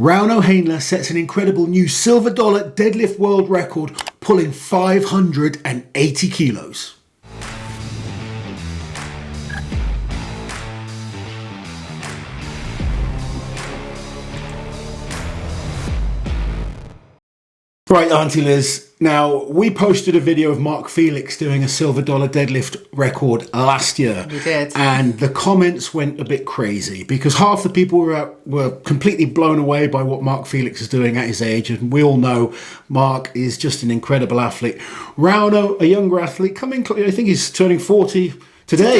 Rauno Heinla sets an incredible new silver dollar deadlift world record, pulling 580 kilos. Right, Auntie Liz. Now, we posted a video of Mark Felix doing a silver dollar deadlift record last year. We did. And the comments went a bit crazy because half the people were completely blown away by what Mark Felix is doing at his age. And we all know Mark is just an incredible athlete. Rauno, a younger athlete, I think he's turning 40 today.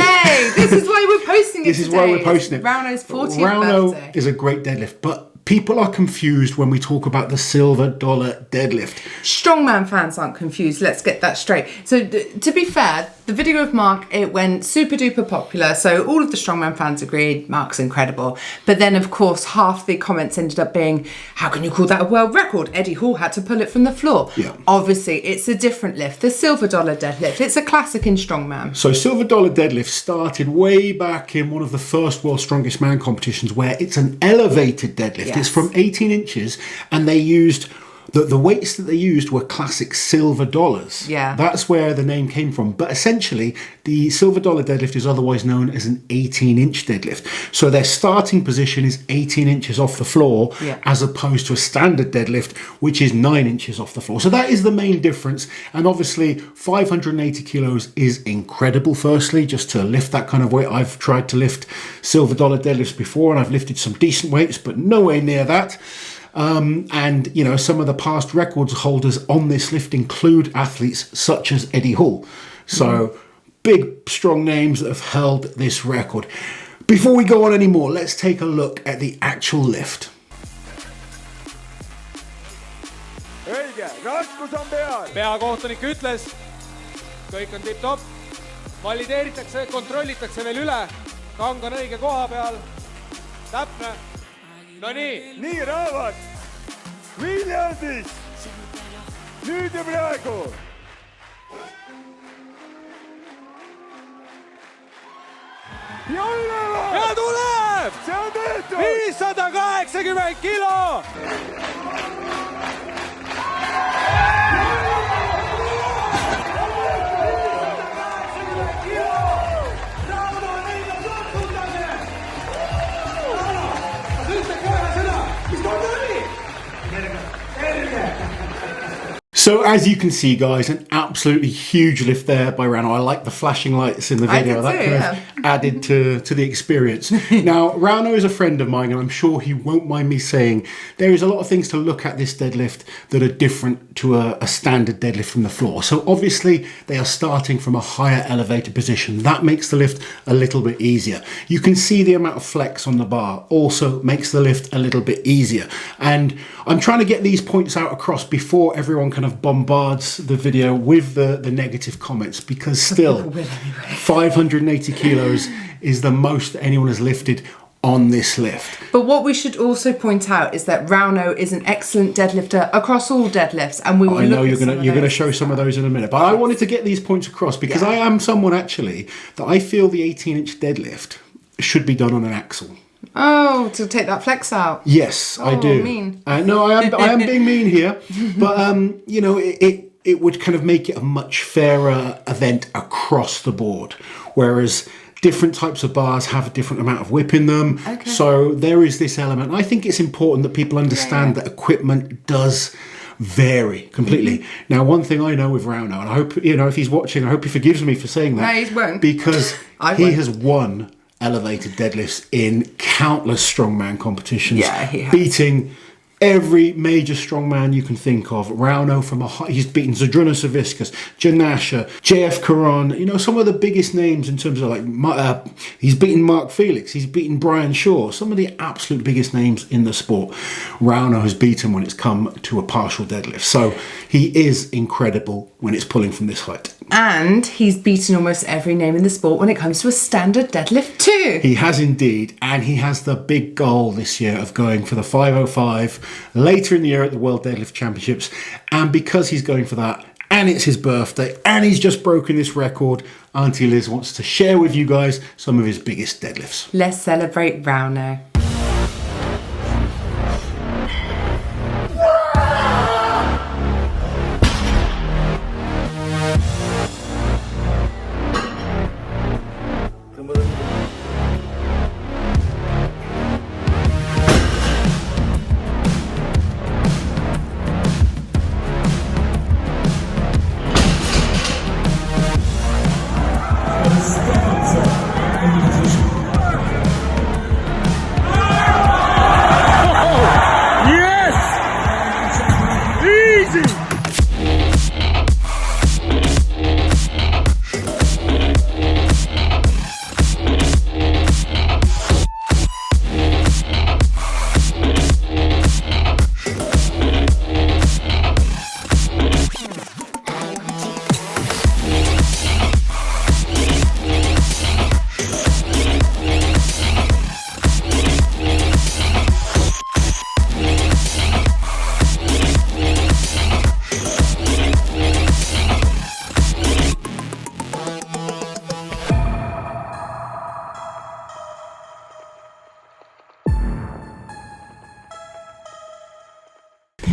This is why we're posting it. This is why we're posting it. Rauno's 40th Rauno birthday. is a great deadlift, but people are confused when we talk about the silver dollar deadlift. Strongman fans aren't confused. Let's get that straight. So to be fair, the video of Mark, it went super duper popular. So all of the Strongman fans agreed Mark's incredible. But then of course half the comments ended up being, how can you call that a world record? Eddie Hall had to pull it from the floor. Yeah. Obviously it's a different lift. The silver dollar deadlift. It's a classic in Strongman. So silver dollar deadlift started way back in one of the first World's Strongest Man competitions where it's an elevated deadlift. Yes. It's from 18 inches and they used the weights that they used were classic silver dollars. Yeah. That's where the name came from. But essentially, the silver dollar deadlift is otherwise known as an 18-inch deadlift. So their starting position is 18 inches off the floor, yeah, as opposed to a standard deadlift, which is 9 inches off the floor. So that is the main difference. And obviously, 580 kilos is incredible, firstly, just to lift that kind of weight. I've tried to lift silver dollar deadlifts before, and I've lifted some decent weights, but nowhere near that. And, you know, some of the past records holders on this lift include athletes such as Eddie Hall. So big, strong names that have held this record. Before we go on anymore, let's take a look at the actual lift. Õige, raskus on peal. Peakohtunik ütles, kõik on tipp-topp. Valideeritakse, kontrollitakse veel üle. Kang on õige koha peal. Täpne. No nii Raavat, Viljandis, nüüd ja praegu. Ja üleval! Ja tuleb! See on tehtud! 580 kilo! So as you can see, guys, an absolutely huge lift there by Rauno. I like the flashing lights in the video. That kind of added to the experience. Now, Rauno is a friend of mine, and I'm sure he won't mind me saying there is a lot of things to look at this deadlift that are different to a standard deadlift from the floor. So obviously they are starting from a higher elevated position. That makes the lift a little bit easier. You can see the amount of flex on the bar also makes the lift a little bit easier. And I'm trying to get these points out across before everyone kind of bombards the video with the negative comments, because still 580 kilos is the most that anyone has lifted on this lift. But what we should also point out is that Rauno is an excellent deadlifter across all deadlifts, and we will I know you're going to show some of those in a minute, but I wanted to get these points across because I am someone actually that I feel the 18-inch deadlift should be done on an axle. Oh, to take that flex out. Yes, I do. Mean. No, I am being mean here, but you know, it would kind of make it a much fairer event across the board, whereas different types of bars have a different amount of whip in them. Okay. So there is this element. I think it's important that people understand that equipment does vary completely. Now, one thing I know with Rauno, and I hope, you know, if he's watching, I hope he forgives me for saying that. No, he won't. Because he has won elevated deadlifts in countless strongman competitions. Yeah, he has. Beating every major strongman you can think of. Rauno he's beaten Zydrunas Savickas, Janasha, JF Caron, you know, some of the biggest names in terms of like, he's beaten Mark Felix, he's beaten Brian Shaw, some of the absolute biggest names in the sport. Rauno has beaten when it's come to a partial deadlift. So he is incredible when it's pulling from this height. And he's beaten almost every name in the sport when it comes to a standard deadlift too. He has indeed, and he has the big goal this year of going for the 505 later in the year at the World Deadlift Championships. And because he's going for that, and it's his birthday, and he's just broken this record, Auntie Liz wants to share with you guys some of his biggest deadlifts. Let's celebrate Rauno.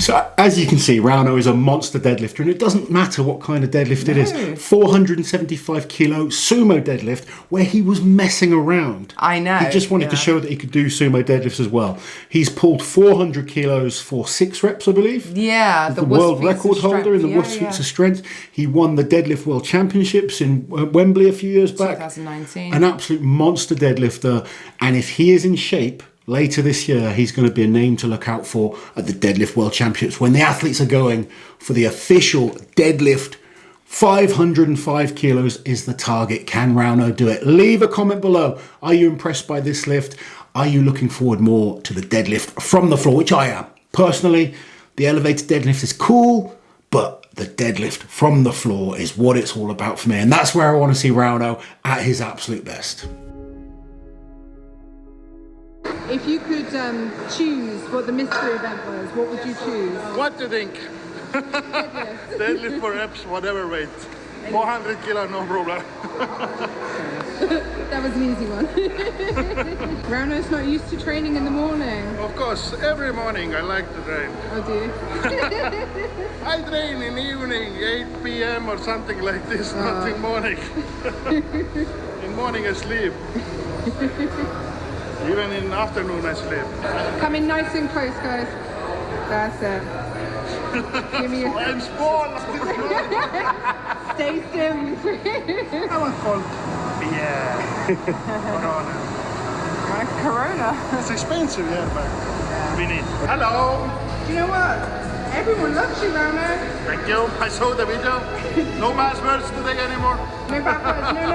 So as you can see, Rauno is a monster deadlifter, and it doesn't matter what kind of deadlift it is. 475 kilo sumo deadlift, where he was messing around. I know. He just wanted to show that he could do sumo deadlifts as well. He's pulled 400 kilos for 6 reps, I believe. Yeah, the world record holder in the World Feats of Strength. He won the Deadlift World Championships in Wembley a few years back. 2019. An absolute monster deadlifter, and if he is in shape, later this year, he's going to be a name to look out for at the Deadlift World Championships when the athletes are going for the official deadlift. 505 kilos is the target. Can Rauno do it? Leave a comment below. Are you impressed by this lift? Are you looking forward more to the deadlift from the floor, which I am. Personally, the elevated deadlift is cool, but the deadlift from the floor is what it's all about for me. And that's where I want to see Rauno at his absolute best. If you could choose what the mystery event was, what would you choose? What do you think? Deadlift for reps, whatever weight. 400 kilo, no problem. That was an easy one. Rauno's not used to training in the morning. Of course, every morning I like to train. Oh, do you? I train in evening, 8 p.m. or something like this, not in morning. In morning I sleep. Even in afternoon I sleep. Come in nice and close, guys. That's it. Give me a... I'm small. Stay still. I want called beer. Corona. Corona. It's expensive, yeah, but we need. Hello. Do you know what? Everyone loves you, Rauno. Thank you. I saw the video. No bad words today anymore. No bad words. No.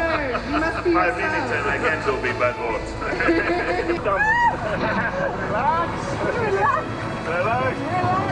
You must be 5 minutes and I can't do big bad words. Relax. Relax.